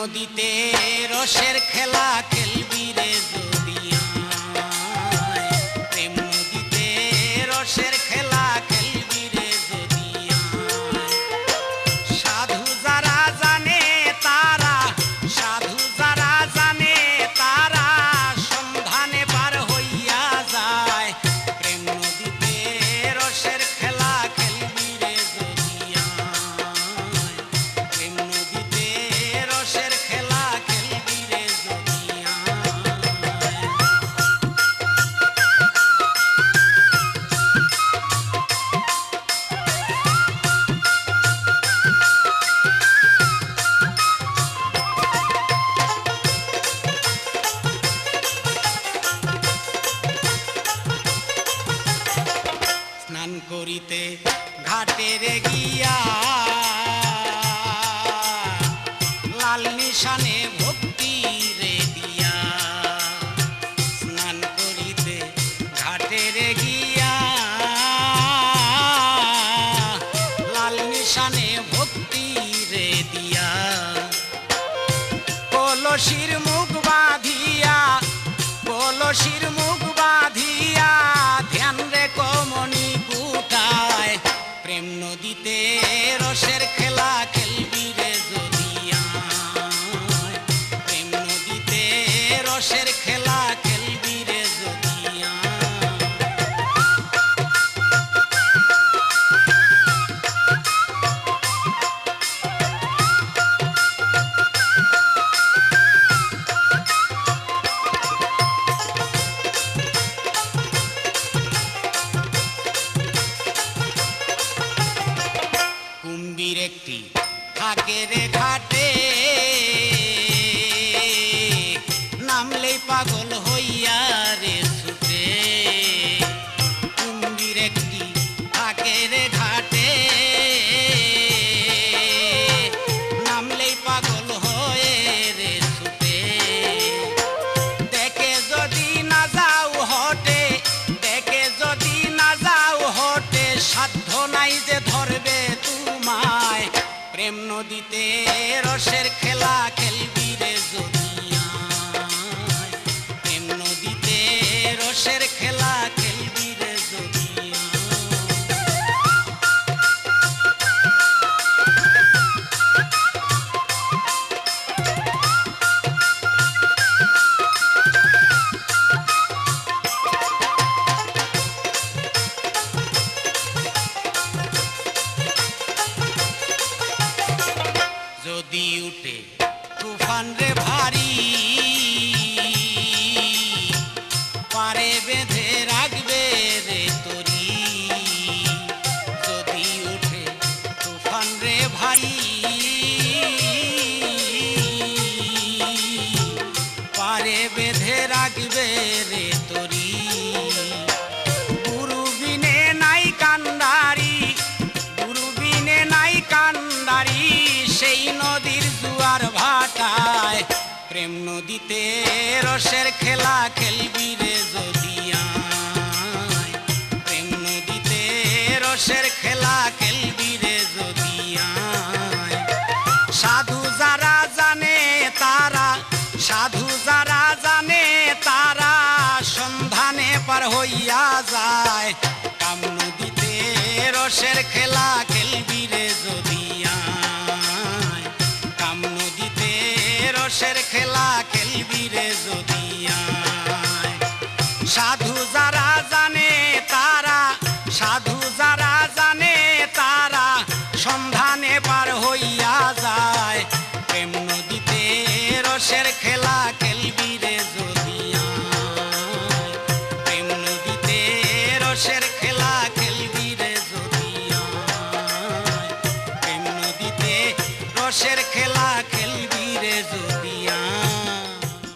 নদীতে রসের খেলা খেলবি রে যদি আয়, প্রেম নদীতে রসের খেলা খেলবি রে যদি আয়। সাধু যারা জানে তারা, সাধু যারা জানে তারা সন্ধানে পার হইয়া যায়। প্রেম নদীতে রসের খেলা খেলবি রে যদি আয়, প্রেম নদীতে রসের খেলা খেলবি রে যদি আয়। স্নান করিতে ঘাটেরে গিয়া লাল নিশানে ভক্তি রে দিয়া, স্নান করিতে ঘাটেরে গিয়া লাল নিশানে ভক্তি রে দিয়া, কলসির মুখ বাঁধিয়া, কলসির মুখ বাঁধিয়া ধ্যান রে কমনি কুটায়। প্রেম নদীতে রসের খেলা খেলবি রে যদি আয়, প্রেম নদীতে রসের খেলা খেলবি রে যদি আয়। কুম্ভীর একটি থাকে রে ঘাটে, নামলেই পাগল হইয়া রে ছুটে। কুম্ভীর একটি থাকে রে ঘাটে, নামলেই পাগল হয়ে রে ছুটে। দেখে যদি না যাও হটে, দেখে যদি না যাও হটে, সাধ্য নাই যে ধরবে তোমায়। প্রেম নদীতে রসের খেলা খেলবি রে যদি আয়, প্রেম নদীতে রসের খেলা খেলবি রে যদি যদি উঠে তুফান রে ভারী, পারে বেঁধে রাখবে রে তরি। যদি উঠে তুফান রে ভারী, পারে বেঁধে রাখবে রে তরি। গুরু বিনে নাই কান্ডারি, গুরু বিনে নাই কান্ডারি, সেই নদীর জুয়ার ভাটায়। প্রেম নদীতে রসের খেলা খেলবি রে যদি আয়, প্রেম নদীতে রসের খেলা খেলবি রে যদি আয়। সাধু যারা জানে তারা, সাধু যারা জানে তারা সন্ধানে পার হইয়া যায়। কাম নদীতে রসের খেলা খেলবি রে যদি আয়, কাম নদীতে রসের খেলা খেলবি রে যদি আয়। সাধু যারা জানে তারা, সাধু যারা জানে তারা সন্ধানে পার হইয়া যায়। প্রেম নদীতে রসের খেলা খেলবি রে যদি আয়, প্রেম নদীতে রসের খেলা খেলবি রে যদি আয়, প্রেম নদীতে রসের খেলা খেলবি রে যদি